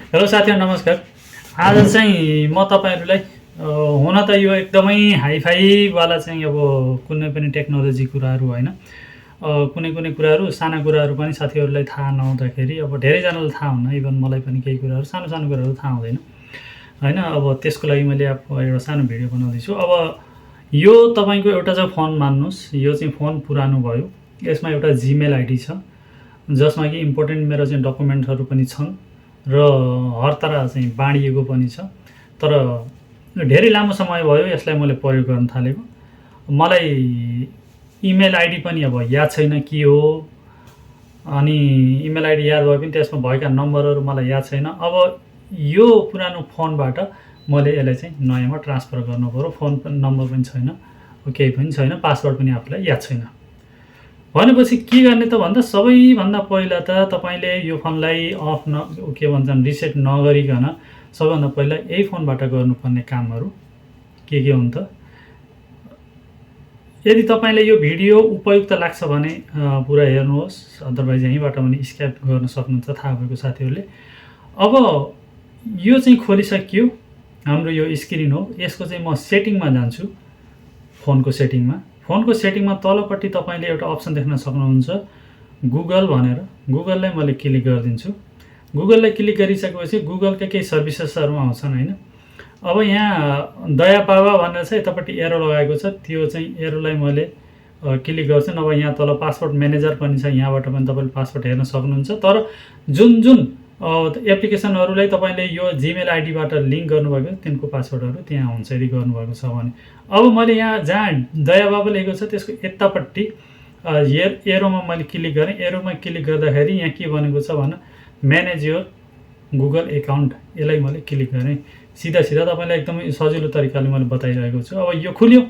Hello साथीहरु नमस्कार। आज चाहिँ म तपाईहरुलाई हुन त यो एकदमै हाइफाई वाला चाहिँ अब कुनै पनि टेक्नोलोजी कुराहरु हैन। कुनै कुनै कुराहरु साना कुराहरु पनि साथीहरुलाई थाहा नहुँदाखेरि अब धेरैजनालाई थाहा हुन्न, इभन मलाई पनि केही कुराहरु सानो सानो कुराहरु थाहा हुँदैन हैन। अब त्यसको लागि मैले एउटा सानो भिडियो बनाउँदै छु। अब यो तपाईको एउटा चाहिँ फोन मान्नुस्, यो चाहिँ फोन पुरानो भयो। यसमा एउटा जीमेल आइडी छ जसमा कि इम्पोर्टेन्ट मेरो चाहिँ डकुमेन्टहरु पनि छन् र हर तरह चाहिँ बाँडिएको पनि छ। तर धेरै लामो समय भयो यसलाई मैले प्रयोग गर्न थालेको। मलाई इमेल आइडी पनि अब याद छैन के हो, अनि इमेल आइडी याद भए पनि त्यसमा भएका नम्बरहरु मलाई याद छैन। अब यो पुरानो फोनबाट मैले यसलाई चाहिँ नयाँमा ट्रान्सफर गर्नुपर्यो। फोन पनि नम्बर पनि छैन, केही पनि छैन, पासवर्ड पनि आफूलाई याद छैन। भनेपछि के गर्ने त भन्दा सबैभन्दा पहिला त तपाईले यो फोनलाई अफ के भन्छन् रिसेट नगरिकन सबैभन्दा पहिला यही फोनबाट गर्नुपर्ने कामहरु के हुन् त। यदि तपाईले यो भिडियो उपयुक्त लाग्छ भने पुरा हेर्नुहोस्, अदरवाइज यहीँबाट पनि स्किप गर्न सक्नुहुन्छ थाहा भएको साथीहरुले। अब यो चाहिँ खोलिसकियो, हाम्रो यो स्क्रिन हो। यसको चाहिँ म सेटिङमा जान्छु, फोनको सेटिङमा। फोनको सेटिङमा तलपट्टि तपाईले एउटा अप्सन देख्न सक्नुहुन्छ गुगल भनेर। गुगललाई मैले क्लिक गरिदिन्छु। गुगललाई क्लिक गरिसकेपछि गुगलका केही सर्भिसेसहरु आउँछन् हैन। अब यहाँ दया पावा भनेर चाहिँ यतापट्टि एरो लगाएको छ, त्यो चाहिँ एरोलाई मैले क्लिक गर्छु। अब यहाँ तल पासवर्ड म्यानेजर पनि छ, यहाँबाट पनि तपाईले पासवर्ड हेर्न सक्नुहुन्छ। तर जुन एप्लिकेसनहरुलाई तपाईले यो जीमेल आइडीबाट लिंक गर्नुभएको तिनको पासवर्डहरु त्यहाँ हुन्छ यदि गर्नुभएको छ भने। अब मैले यहाँ जहाँ दया बाबा लेखेको छ त्यसको यतापट्टि एरोमा मैले क्लिक गरेँ। एरोमा क्लिक गर्दाखेरि यहाँ के भनेको छ भने म्यानेज योर गुगल एकाउन्ट, यसलाई मैले क्लिक गरेँ। सिधा तपाईलाई एकदमै सजिलो तरिकाले मैले बताइरहेको छु। अब यो खुल्यो।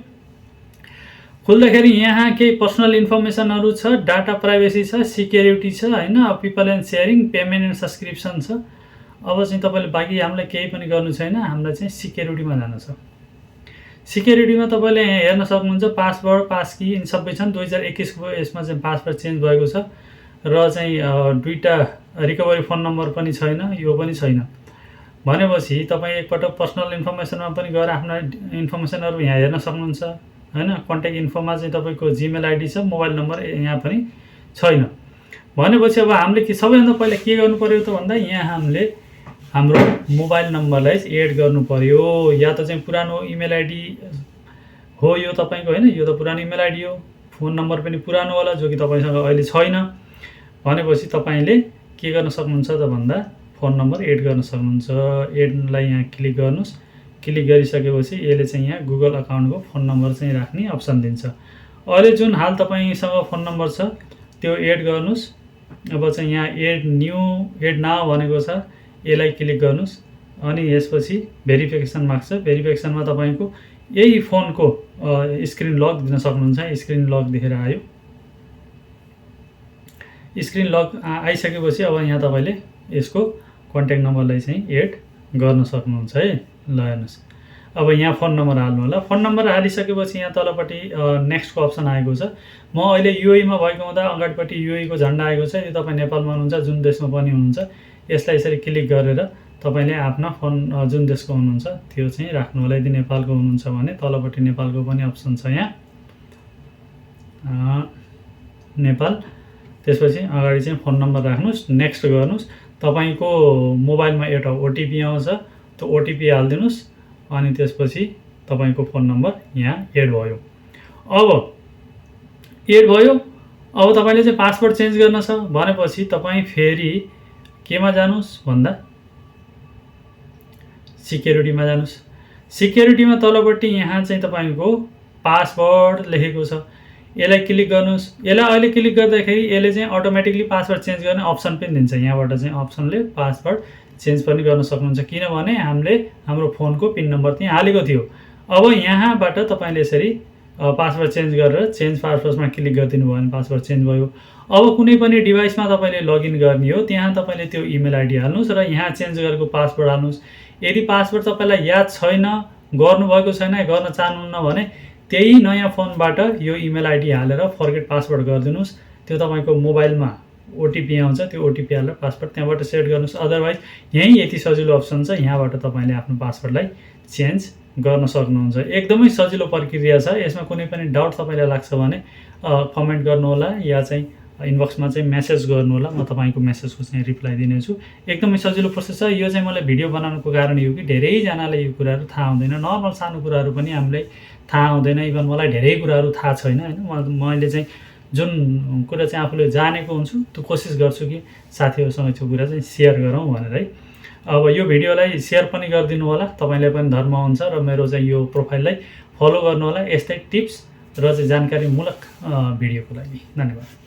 खुल्दाखेरि यहाँ केही पर्सनल इन्फर्मेसनहरु छ, डाटा प्राइभेसी छ, सिक्युरिटी छ हैन, people and sharing, payment and subscription छ। अब चाहिँ तपाईले बाँकी हामीलाई केही पनि गर्नु छैन, हामीलाई चाहिँ सिक्युरिटीमा जानु छ। सिक्युरिटीमा तपाईले हेर्न सक्नुहुन्छ पासवर्ड, पासकी यिनी सबै छन्। 2021 को यसमा चाहिँ पासवर्ड चेन्ज भएको छ र चाहिँ दुईटा रिकभरी फोन नम्बर पनि छैन, यो पनि छैन। भनेपछि तपाई एकपटक पर्सनल इन्फर्मेसनमा पनि गएर आफ्ना इन्फर्मेसनहरु यहाँ हेर्न सक्नुहुन्छ हैन। कन्ट्याक्ट इन्फोमा चाहिँ तपाईको जीमेल आइडी छ, मोबाइल नम्बर यहाँ पनि छैन। भनेपछि अब हामीले के सबैभन्दा पहिला के गर्नु पर्यो त भन्दा यहाँ हामीले हाम्रो मोबाइल नम्बरलाई एड गर्नु पर्यो। या त चाहिँ पुरानो इमेल आइडी हो यो तपाईको हैन, यो त पुरानो इमेल आइडी हो। फोन नम्बर पनि पुरानो होला जो कि तपाईसँग अहिले छैन। भनेपछि तपाईले के गर्न सक्नुहुन्छ त भन्दा फोन नम्बर एड गर्न सक्नुहुन्छ। एडलाई यहाँ क्लिक गर्नुस्। क्लिक गरिसकेपछि यसले चाहिँ यहाँ गुगल अकाउन्टको फोन नम्बर चाहिँ राख्ने अप्सन दिन्छ। अहिले जुन हाल तपाईसँग फोन नम्बर छ त्यो एड गर्नुस्। अब चाहिँ यहाँ एड नाउ भनेको छ, यसलाई क्लिक गर्नुस्। अनि यसपछि भेरिफिकेसन माग्छ। भेरिफिकेसनमा तपाईको यही फोनको स्क्रिन लक दिन सक्नुहुन्छ। स्क्रिन लक देखेर आयो। स्क्रिन लक आइसकेपछि अब यहाँ तपाईले यसको कन्ट्याक्ट नम्बरलाई चाहिँ एड गर्न सक्नुहुन्छ है। ल हेर्नुस्, अब यहाँ फोन नम्बर हाल्नु होला। फोन नम्बर हालिसकेपछि यहाँ तलपट्टि नेक्स्टको अप्सन आएको छ। म अहिले युएईमा भएको हुँदा अगाडिपट्टि युएईको झण्डा आएको छ। यदि तपाई नेपालमा हुनुहुन्छ, जुन देशमा पनि हुनुहुन्छ, यसलाई यसरी क्लिक गरेर तपाईले आफ्ना फोन जुन देशको हुनुहुन्छ त्यो चाहिँ राख्नु होला। यदि नेपालको हुनुहुन्छ भने तलपट्टि नेपालको पनि अप्सन छ यहाँ नेपाल। त्यसपछि अगाडि चाहिँ फोन नम्बर राख्नुस्, नेक्स्ट गर्नुस्। तपाईको मोबाइलमा एउटा ओटीपी आउँछ, त्यो ओटीपी हाल्दिनुस्। अनि त्यसपछि तपाईको फोन नम्बर यहाँ एड भयो। अब एड भयो। अब तपाईले चाहिँ पासवर्ड चेन्ज गर्न छ भनेपछि तपाई फेरि केमा जानुस् भन्दा सिक्युरिटीमा जानुस्। सिक्युरिटीमा तलपट्टि यहाँ चाहिँ तपाईको पासवर्ड लेखेको छ, यसलाई क्लिक गर्नुस्। यसलाई अहिले क्लिक गर्दाखेरि यसले चाहिँ अटोमेटिकली पासवर्ड चेन्ज गर्ने अप्सन पनि दिन्छ। यहाँबाट चाहिँ अप्सनले पासवर्ड चेन्ज पनि गर्न सक्नुहुन्छ, किनभने हामीले हाम्रो फोनको पिन नम्बर त्यहाँ हालेको थियो। अब यहाँबाट तपाईले यसरी पासवर्ड चेन्ज गरेर चेन्ज पासवर्डमा क्लिक गरिदिनु भयो भने पासवर्ड चेन्ज भयो। अब कुनै पनि डिभाइसमा तपाईले लगइन गर्ने हो, त्यहाँ तपाईले त्यो इमेल आइडी हाल्नुस् र यहाँ चेन्ज गरेको पासवर्ड हाल्नुस्। यदि पासवर्ड तपाईलाई याद छैन, गर्नुभएको छैन, गर्न चाहनुहुन्न भने त्यही नयाँ फोनबाट यो इमेल आइडी हालेर फर्गेट पासवर्ड गरिदिनुस्। त्यो तपाईको मोबाइलमा ओटिपी आउँछ, त्यो ओटिपी हालेर पासवर्ड त्यहाँबाट सेट गर्नुहोस्। अदरवाइज यहीँ यति सजिलो अप्सन छ, यहाँबाट तपाईँले आफ्नो पासवर्डलाई चेन्ज गर्न सक्नुहुन्छ। एकदमै सजिलो प्रक्रिया छ। यसमा कुनै पनि डाउट तपाईँलाई लाग्छ भने कमेन्ट गर्नुहोला या चाहिँ इनबक्समा चाहिँ मेसेज गर्नुहोला, म तपाईँको मेसेजको चाहिँ रिप्लाई दिनेछु। एकदमै सजिलो प्रोसेस छ। यो चाहिँ मलाई भिडियो बनाउनुको कारण यो कि धेरैजनालाई यो कुराहरू थाहा हुँदैन। नर्मल सानो कुराहरू पनि हामीलाई थाहा हुँदैन। इभन मलाई धेरै कुराहरू थाहा छैन होइन। मैले चाहिँ जुन कुरा चाहिँ आफूले जानेको हुन्छु त्यो कोसिस गर्छु कि साथीहरूसँग त्यो कुरा चाहिँ सेयर गरौँ भनेर है। अब यो भिडियोलाई सेयर पनि गरिदिनु होला, तपाईँलाई पनि धर्म हुन्छ, र मेरो चाहिँ यो प्रोफाइललाई फलो गर्नुहोला यस्तै टिप्स र चाहिँ जानकारीमूलक भिडियोको लागि। धन्यवाद।